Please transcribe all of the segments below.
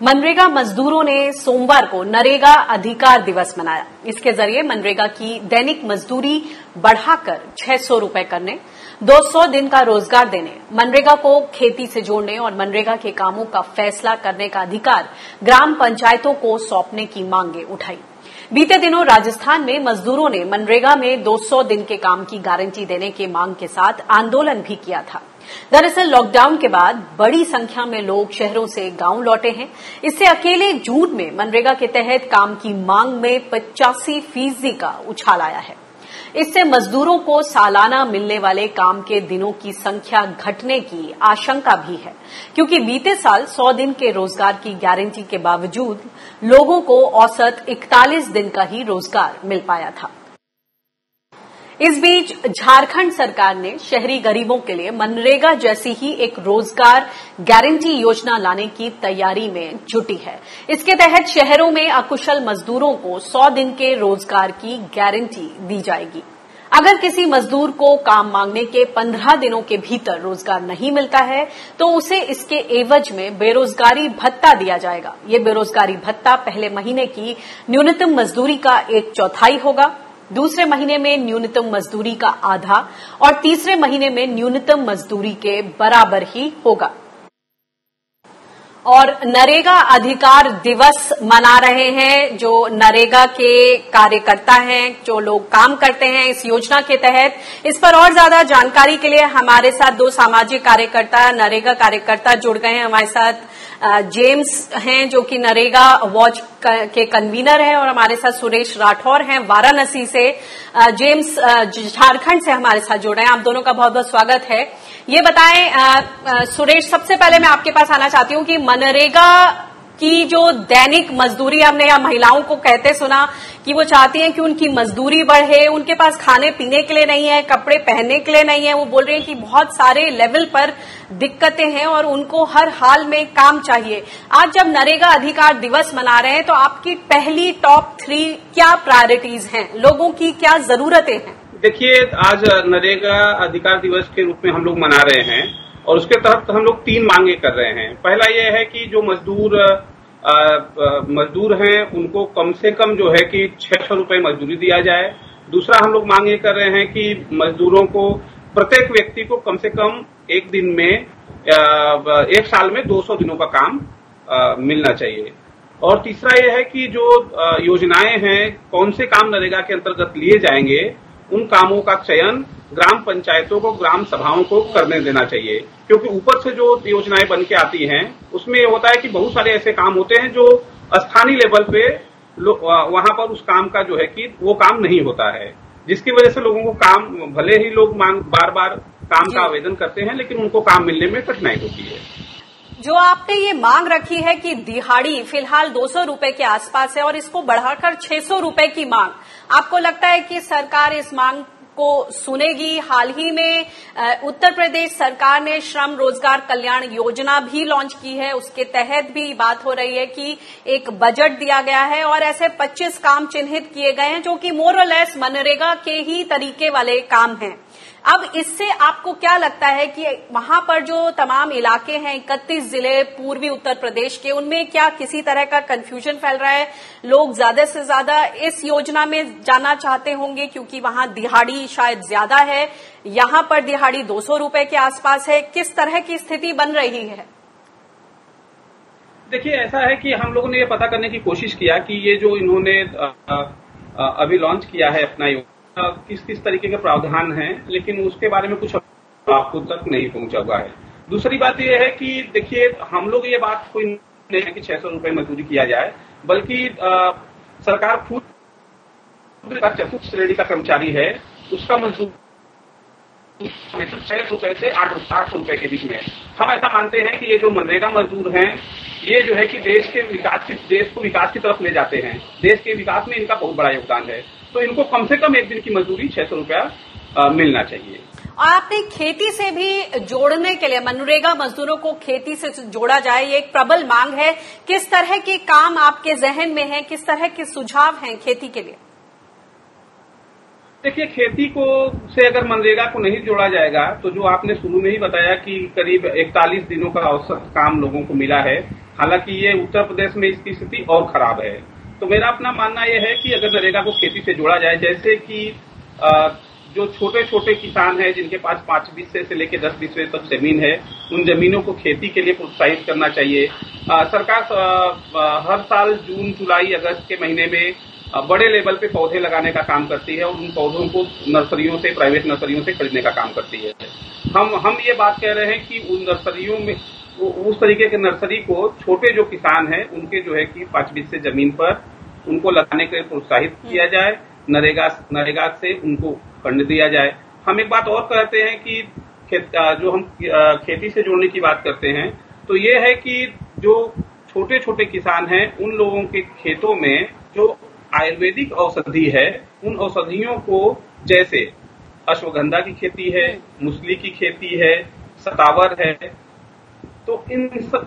मनरेगा मजदूरों ने सोमवार को नरेगा अधिकार दिवस मनाया। इसके जरिए मनरेगा की दैनिक मजदूरी बढ़ाकर 600 रुपए करने, 200 दिन का रोजगार देने, मनरेगा को खेती से जोड़ने और मनरेगा के कामों का फैसला करने का अधिकार ग्राम पंचायतों को सौंपने की मांगे उठाई। बीते दिनों राजस्थान में मजदूरों ने मनरेगा में 200 दिन के काम की गारंटी देने की मांग के साथ आंदोलन भी किया था। दरअसल लॉकडाउन के बाद बड़ी संख्या में लोग शहरों से गांव लौटे हैं। इससे अकेले जून में मनरेगा के तहत काम की मांग में 85% का उछाल आया है। इससे मजदूरों को सालाना मिलने वाले काम के दिनों की संख्या घटने की आशंका भी है, क्योंकि बीते साल 100 दिन के रोजगार की गारंटी के बावजूद लोगों को औसत 41 दिन का ही रोजगार मिल पाया था। इस बीच झारखंड सरकार ने शहरी गरीबों के लिए मनरेगा जैसी ही एक रोजगार गारंटी योजना लाने की तैयारी में जुटी है। इसके तहत शहरों में अकुशल मजदूरों को 100 दिन के रोजगार की गारंटी दी जाएगी। अगर किसी मजदूर को काम मांगने के 15 दिनों के भीतर रोजगार नहीं मिलता है तो उसे इसके एवज में बेरोजगारी भत्ता दिया जाएगा। ये बेरोजगारी भत्ता पहले महीने की न्यूनतम मजदूरी का 1/4 होगा, दूसरे महीने में न्यूनतम मजदूरी का आधा और तीसरे महीने में न्यूनतम मजदूरी के बराबर ही होगा। और नरेगा अधिकार दिवस मना रहे हैं जो नरेगा के कार्यकर्ता हैं, जो लोग काम करते हैं इस योजना के तहत। इस पर और ज्यादा जानकारी के लिए हमारे साथ 2 सामाजिक कार्यकर्ता, नरेगा कार्यकर्ता जुड़ गए हैं। हमारे साथ जेम्स हैं जो कि नरेगा वॉच के कन्वीनर हैं और हमारे साथ सुरेश राठौर हैं वाराणसी से। जेम्स झारखंड से हमारे साथ जुड़ रहे हैं। आप दोनों का बहुत बहुत स्वागत है। ये बताएं सुरेश, सबसे पहले मैं आपके पास आना चाहती हूं कि मनरेगा की जो दैनिक मजदूरी, हमने यहाँ महिलाओं को कहते सुना कि वो चाहती हैं कि उनकी मजदूरी बढ़े, उनके पास खाने पीने के लिए नहीं है, कपड़े पहनने के लिए नहीं है। वो बोल रही हैं कि बहुत सारे लेवल पर दिक्कतें हैं और उनको हर हाल में काम चाहिए। आज जब नरेगा अधिकार दिवस मना रहे हैं तो आपकी पहली टॉप 3 क्या प्रायोरिटीज हैं, लोगों की क्या जरूरतें हैं? देखिए, आज नरेगा अधिकार दिवस के रूप में हम लोग मना रहे हैं और उसके तहत हम लोग 3 मांगे कर रहे हैं। पहला ये है कि जो मजदूर हैं उनको कम से कम जो है कि 600 रुपए मजदूरी दिया जाए। दूसरा हम लोग मांग ये कर रहे हैं कि मजदूरों को, प्रत्येक व्यक्ति को कम से कम एक दिन में 1 साल में 200 दिनों का काम मिलना चाहिए। और तीसरा ये है कि जो योजनाएं हैं, कौन से काम नरेगा के अंतर्गत लिए जाएंगे, उन कामों का चयन ग्राम पंचायतों को, ग्राम सभाओं को करने देना चाहिए। क्योंकि ऊपर से जो योजनाएं बन के आती हैं उसमें ये होता है कि बहुत सारे ऐसे काम होते हैं जो स्थानीय लेवल पे वहां पर उस काम का जो है कि वो काम नहीं होता है, जिसकी वजह से लोगों को काम, भले ही लोग बार बार काम का आवेदन करते हैं लेकिन उनको काम मिलने में कठिनाई होती है। जो आपने ये मांग रखी है कि दिहाड़ी फिलहाल 200 रुपए के आसपास है और इसको बढ़ाकर 600 रुपए की मांग, आपको लगता है कि सरकार इस मांग को सुनेगी? हाल ही में उत्तर प्रदेश सरकार ने श्रम रोजगार कल्याण योजना भी लॉन्च की है। उसके तहत भी बात हो रही है कि एक बजट दिया गया है और ऐसे 25 काम चिन्हित किए गए हैं जो कि मोर और लेस मनरेगा के ही तरीके वाले काम हैं। अब इससे आपको क्या लगता है कि वहां पर जो तमाम इलाके हैं, 31 जिले पूर्वी उत्तर प्रदेश के, उनमें क्या किसी तरह का कंफ्यूजन फैल रहा है? लोग ज्यादा से ज्यादा इस योजना में जाना चाहते होंगे क्योंकि वहां दिहाड़ी शायद ज्यादा है, यहां पर दिहाड़ी 200 रुपए के आसपास है। किस तरह की स्थिति बन रही है? देखिए, ऐसा है कि हम लोगों ने ये पता करने की कोशिश किया कि ये जो इन्होंने अभी लॉन्च किया है अपना योजना, किस किस तरीके के प्रावधान हैं, लेकिन उसके बारे में कुछ आपको तक नहीं पहुंचा हुआ है। दूसरी बात यह है कि देखिए, हम लोग ये बात कोई नहीं है कि 600 रुपए मजदूरी किया जाए, बल्कि सरकार खुद श्रेणी का कर्मचारी है, उसका मजदूरी 6 रुपए से 800 रुपए के बीच में। हम ऐसा मानते हैं कि ये जो मनरेगा मजदूर हैं, ये जो है कि देश को विकास की तरफ ले जाते हैं, देश के विकास में इनका बहुत बड़ा योगदान है, तो इनको कम से कम एक दिन की मजदूरी 600 रुपया मिलना चाहिए। आपने खेती से भी जोड़ने के लिए, मनरेगा मजदूरों को खेती से जोड़ा जाए, ये एक प्रबल मांग है। किस तरह के काम आपके जहन में है, किस तरह के सुझाव हैं खेती के लिए? देखिए, खेती को से अगर मनरेगा को नहीं जोड़ा जाएगा तो जो आपने शुरू में ही बताया कि करीब 41 दिनों का औसत काम लोगों को मिला है, हालांकि ये उत्तर प्रदेश में इसकी स्थिति और खराब है। तो मेरा अपना मानना यह है कि अगर नरेगा को खेती से जोड़ा जाए, जैसे कि जो छोटे छोटे किसान हैं जिनके पास 5 बीघे से लेकर 10 बीघे तक जमीन है, उन जमीनों को खेती के लिए प्रोत्साहित करना चाहिए। सरकार हर साल जून, जुलाई, अगस्त के महीने में बड़े लेवल पे पौधे लगाने का काम करती है और उन पौधों को नर्सरियों से, प्राइवेट नर्सरियों से खरीदने का काम करती है। हम ये बात कह रहे हैं कि उन नर्सरियों में, उस तरीके के नर्सरी को छोटे जो किसान हैं उनके जो है कि 5 बीघे जमीन पर उनको लगाने के लिए प्रोत्साहित किया जाए, नरेगा से उनको फंड दिया जाए। हम एक बात और कहते हैं कि जो हम खेती से जोड़ने की बात करते हैं, तो ये है कि जो छोटे छोटे किसान हैं उन लोगों के खेतों में जो आयुर्वेदिक औषधि है, उन औषधियों को, जैसे अश्वगंधा की खेती है, मुसली की खेती है, सतावर है, तो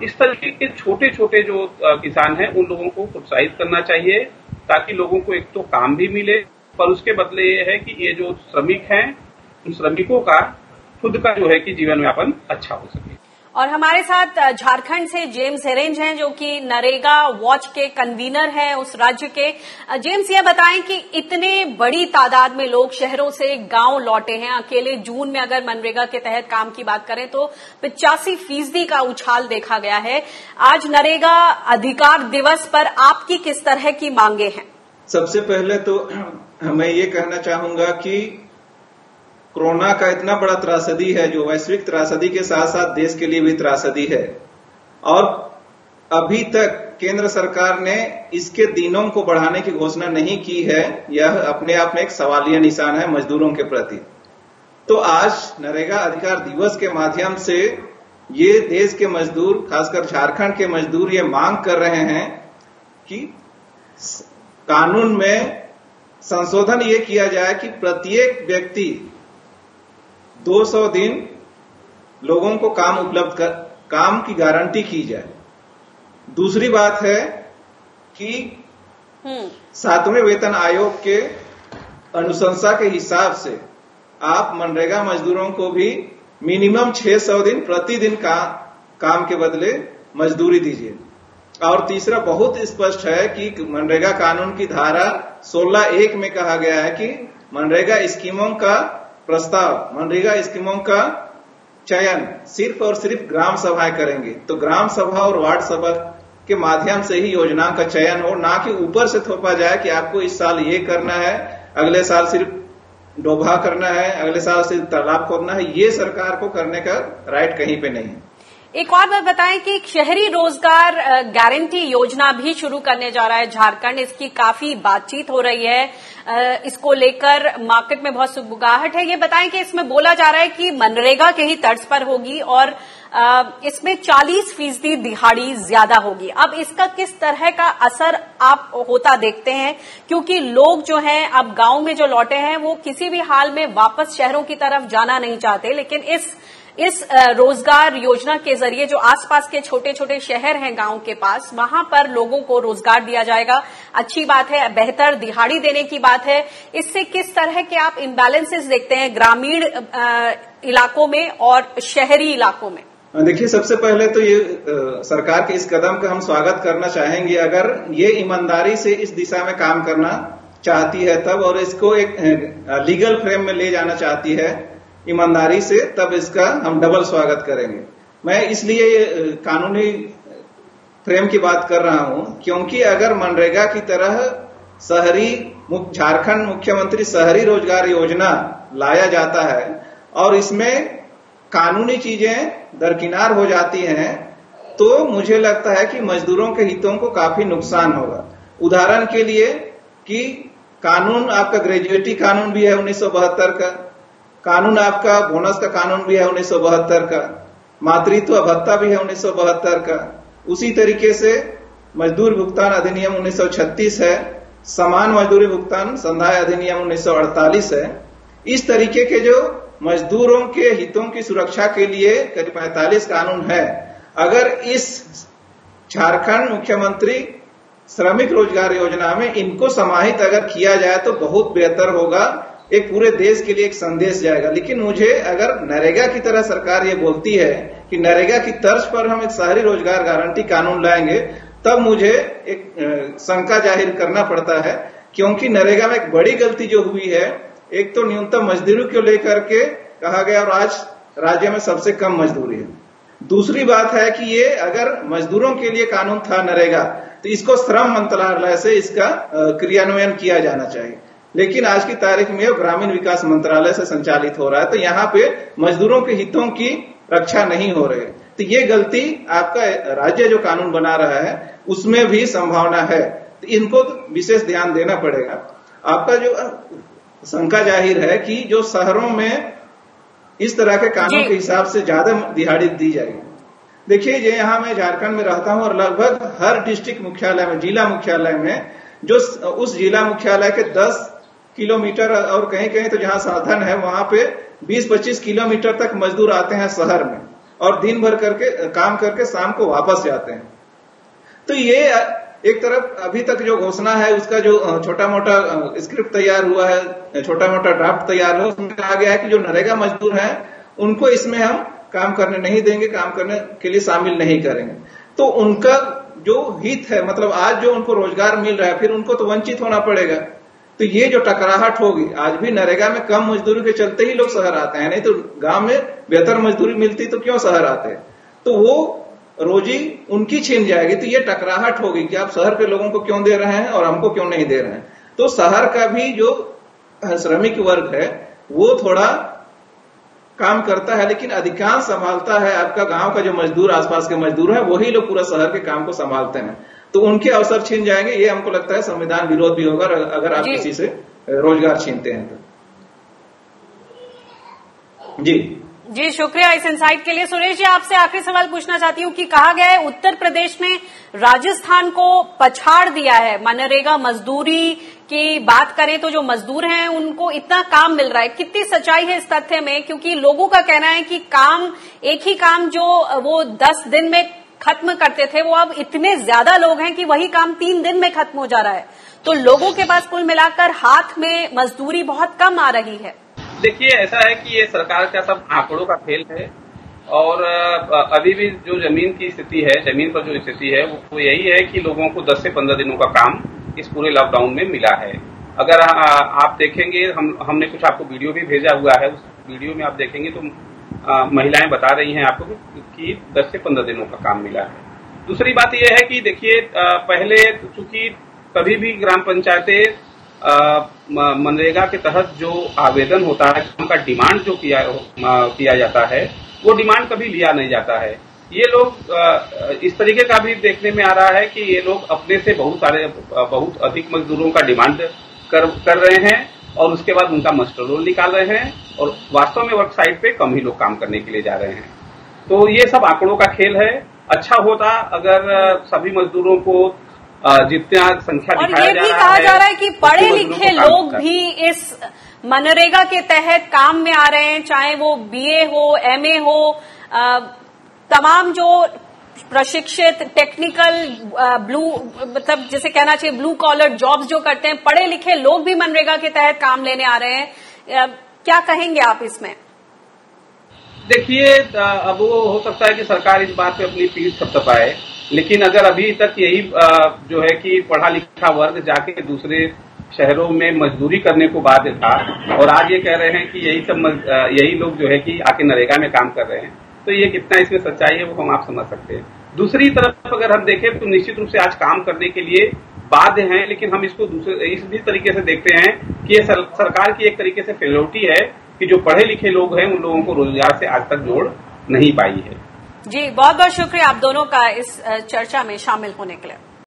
इस तरीके के छोटे छोटे जो किसान हैं उन लोगों को प्रोत्साहित करना चाहिए, ताकि लोगों को एक तो काम भी मिले, पर उसके बदले ये है कि ये जो श्रमिक हैं उन श्रमिकों का खुद का जो है कि जीवन यापन अच्छा हो सके। और हमारे साथ झारखंड से जेम्स हेरेंज हैं, जो कि नरेगा वॉच के कन्वीनर हैं उस राज्य के। जेम्स, ये बताएं कि इतने बड़ी तादाद में लोग शहरों से गांव लौटे हैं। अकेले जून में अगर मनरेगा के तहत काम की बात करें तो 85% का उछाल देखा गया है। आज नरेगा अधिकार दिवस पर आपकी किस तरह की मांगे हैं? सबसे पहले तो मैं ये कहना चाहूंगा कि कोरोना का इतना बड़ा त्रासदी है, जो वैश्विक त्रासदी के साथ साथ देश के लिए भी त्रासदी है, और अभी तक केंद्र सरकार ने इसके दिनों को बढ़ाने की घोषणा नहीं की है। यह अपने आप में एक सवालिया निशान है मजदूरों के प्रति। तो आज नरेगा अधिकार दिवस के माध्यम से ये देश के मजदूर, खासकर झारखंड के मजदूर, ये मांग कर रहे हैं कि कानून में संशोधन ये किया जाए कि प्रत्येक व्यक्ति 200 दिन लोगों को काम की गारंटी की जाए। दूसरी बात है कि 7वें वेतन आयोग के अनुशंसा के हिसाब से आप मनरेगा मजदूरों को भी मिनिमम 600 दिन प्रतिदिन का काम के बदले मजदूरी दीजिए। और तीसरा बहुत स्पष्ट है कि मनरेगा कानून की धारा 16(1) में कहा गया है कि मनरेगा स्कीमों का प्रस्ताव, मनरेगा स्कीमों का चयन सिर्फ और सिर्फ ग्राम सभाएं करेंगे। तो ग्राम सभा और वार्ड सभा के माध्यम से ही योजना का चयन हो, ना कि ऊपर से थोपा जाए कि आपको इस साल ये करना है, अगले साल सिर्फ डोभा करना है, अगले साल सिर्फ तालाब खोदना है। ये सरकार को करने का राइट कहीं पे नहीं है। एक और बात बताएं कि शहरी रोजगार गारंटी योजना भी शुरू करने जा रहा है झारखंड। इसकी काफी बातचीत हो रही है, इसको लेकर मार्केट में बहुत सुगबुगाहट है। ये बताएं कि इसमें बोला जा रहा है कि मनरेगा के ही तर्ज पर होगी और इसमें 40% दिहाड़ी ज्यादा होगी। अब इसका किस तरह का असर आप होता देखते हैं, क्योंकि लोग जो हैं अब गांव में जो लौटे हैं वो किसी भी हाल में वापस शहरों की तरफ जाना नहीं चाहते, लेकिन इस रोजगार योजना के जरिए जो आसपास के छोटे छोटे शहर हैं गांव के पास, वहां पर लोगों को रोजगार दिया जाएगा। अच्छी बात है, बेहतर दिहाड़ी देने की बात है। इससे किस तरह के आप इम्बैलेंसेस देखते हैं ग्रामीण इलाकों में और शहरी इलाकों में? देखिए, सबसे पहले तो ये सरकार के इस कदम का हम स्वागत करना चाहेंगे। अगर ये ईमानदारी से इस दिशा में काम करना चाहती है तब, और इसको एक लीगल फ्रेम में ले जाना चाहती है ईमानदारी से, तब इसका हम डबल स्वागत करेंगे। मैं इसलिए ये कानूनी फ्रेम की बात कर रहा हूं क्योंकि अगर मनरेगा की तरह झारखंड मुख्यमंत्री शहरी रोजगार योजना लाया जाता है और इसमें कानूनी चीजें दरकिनार हो जाती हैं, तो मुझे लगता है कि मजदूरों के हितों को काफी नुकसान होगा। उदाहरण के लिए कि कानून आपका ग्रेजुएटी कानून भी है 1972 का, कानून आपका बोनस का कानून भी है 1972 का, मातृत्व भत्ता भी है 1972 का, उसी तरीके से मजदूर भुगतान अधिनियम 1936 है, समान मजदूरी भुगतान संधाय अधिनियम 1948 है। इस तरीके के जो मजदूरों के हितों की सुरक्षा के लिए करीब 45 कानून है। अगर इस झारखंड मुख्यमंत्री श्रमिक रोजगार योजना में इनको समाहित अगर किया जाए तो बहुत बेहतर होगा, एक पूरे देश के लिए एक संदेश जाएगा। लेकिन मुझे अगर नरेगा की तरह सरकार ये बोलती है कि नरेगा की तर्ज पर हम एक शहरी रोजगार गारंटी कानून लाएंगे, तब मुझे एक शंका जाहिर करना पड़ता है, क्योंकि नरेगा में एक बड़ी गलती जो हुई है, एक तो न्यूनतम मजदूरी को लेकर के कहा गया और आज राज्य में सबसे कम मजदूरी है। दूसरी बात है कि ये अगर मजदूरों के लिए कानून था नरेगा, तो इसको श्रम मंत्रालय से इसका क्रियान्वयन किया जाना चाहिए, लेकिन आज की तारीख में ग्रामीण विकास मंत्रालय से संचालित हो रहा है, तो यहाँ पे मजदूरों के हितों की रक्षा नहीं हो रही है। तो ये गलती आपका राज्य जो कानून बना रहा है उसमें भी संभावना है, तो इनको तो विशेष ध्यान देना पड़ेगा। आपका जो शंका जाहिर है कि जो शहरों में इस तरह के कानून के हिसाब से ज्यादा दिहाड़ी दी जाएगी। देखिए, ये यहाँ मैं झारखंड में रहता हूँ और लगभग हर डिस्ट्रिक्ट मुख्यालय में, जिला मुख्यालय में, जो उस जिला मुख्यालय के 10 किलोमीटर और कहीं कहीं तो जहां साधन है वहां पे 20-25 किलोमीटर तक मजदूर आते हैं शहर में और दिन भर करके काम करके शाम को वापस जाते हैं। तो ये एक तरफ अभी तक जो घोषणा है उसका जो छोटा मोटा स्क्रिप्ट तैयार हुआ है, छोटा मोटा ड्राफ्ट तैयार हुआ, उसमें कहा गया है कि जो नरेगा मजदूर हैं उनको इसमें हम काम करने नहीं देंगे, काम करने के लिए शामिल नहीं करेंगे। तो उनका जो हित है, मतलब आज जो उनको रोजगार मिल रहा है, फिर उनको तो वंचित होना पड़ेगा। तो ये जो टकराहट होगी, आज भी नरेगा में कम मजदूरी के चलते ही लोग शहर आते हैं, नहीं तो गांव में बेहतर मजदूरी मिलती तो क्यों शहर आते हैं। तो वो रोजी उनकी छीन जाएगी, तो ये टकराहट होगी कि आप शहर के लोगों को क्यों दे रहे हैं और हमको क्यों नहीं दे रहे हैं। तो शहर का भी जो श्रमिक वर्ग है वो थोड़ा काम करता है, लेकिन अधिकांश संभालता है आपका गांव का जो मजदूर, आसपास के मजदूर है, वही लोग पूरा शहर के काम को संभालते हैं। तो उनके अवसर छीन जाएंगे, ये हमको लगता है संविधान विरोध भी होगा अगर आप किसी से रोजगार छीनते हैं तो। जी शुक्रिया इस इनसाइट के लिए। सुरेश जी, आपसे आखिरी सवाल पूछना चाहती हूँ कि कहा गया है उत्तर प्रदेश ने राजस्थान को पछाड़ दिया है मनरेगा मजदूरी की बात करें तो जो मजदूर हैं उनको इतना काम मिल रहा है, कितनी सच्चाई है इस तथ्य में? क्योंकि लोगों का कहना है कि काम, एक ही काम जो वो 10 दिन में खत्म करते थे, वो अब इतने ज्यादा लोग हैं कि वही काम 3 दिन में खत्म हो जा रहा है। तो लोगों के पास कुल मिलाकर हाथ में मजदूरी बहुत कम आ रही है। देखिए, ऐसा है कि ये सरकार का सब आंकड़ों का खेल है और अभी भी जो जमीन की स्थिति है, जमीन पर जो स्थिति है वो यही है कि लोगों को 10 से 15 दिनों का काम इस पूरे लॉकडाउन में मिला है। अगर आप देखेंगे, हमने कुछ आपको वीडियो भी भेजा हुआ है, उस वीडियो में आप देखेंगे तो महिलाएं बता रही हैं आपको कि 10 से 15 दिनों का काम मिला है। दूसरी बात यह है कि देखिए, पहले चूंकि कभी भी ग्राम पंचायतें मनरेगा के तहत जो आवेदन होता है, उनका डिमांड जो किया जाता है, वो डिमांड कभी लिया नहीं जाता है। ये लोग इस तरीके का भी देखने में आ रहा है कि ये लोग अपने से बहुत अधिक मजदूरों का डिमांड कर रहे हैं और उसके बाद उनका मास्टर रोल निकाल रहे हैं और वास्तव में वर्क साइट पे कम ही लोग काम करने के लिए जा रहे हैं। तो ये सब आंकड़ों का खेल है। अच्छा होता अगर सभी मजदूरों को जितना संख्या दिखाया जा रहा है, और ये भी कहा जा रहा है कि पढ़े लिखे लोग भी इस मनरेगा के तहत काम में आ रहे हैं, चाहे वो बीए हो, एमए हो, तमाम जो प्रशिक्षित टेक्निकल ब्लू, मतलब जिसे कहना चाहिए ब्लू कॉलर जॉब्स जो करते हैं, पढ़े लिखे लोग भी मनरेगा के तहत काम लेने आ रहे हैं। क्या कहेंगे आप इसमें? देखिए, अब वो हो सकता है कि सरकार इस बात पे अपनी पीठ थपथपाए, लेकिन अगर अभी तक यही जो है कि पढ़ा लिखा वर्ग जाके दूसरे शहरों में मजदूरी करने को बाध्य था और आज ये कह रहे हैं कि यही लोग जो है कि आके नरेगा में काम कर रहे हैं, तो ये कितना इसमें सच्चाई है वो हम आप समझ सकते हैं। दूसरी तरफ अगर हम देखें तो निश्चित रूप से आज काम करने के लिए बाध्य हैं, लेकिन हम इसको इस भी तरीके से देखते हैं कि ये सरकार की एक तरीके से फेलोटी है कि जो पढ़े लिखे लोग हैं उन लोगों को रोजगार से आज तक जोड़ नहीं पाई है। जी, बहुत बहुत शुक्रिया आप दोनों का इस चर्चा में शामिल होने के लिए।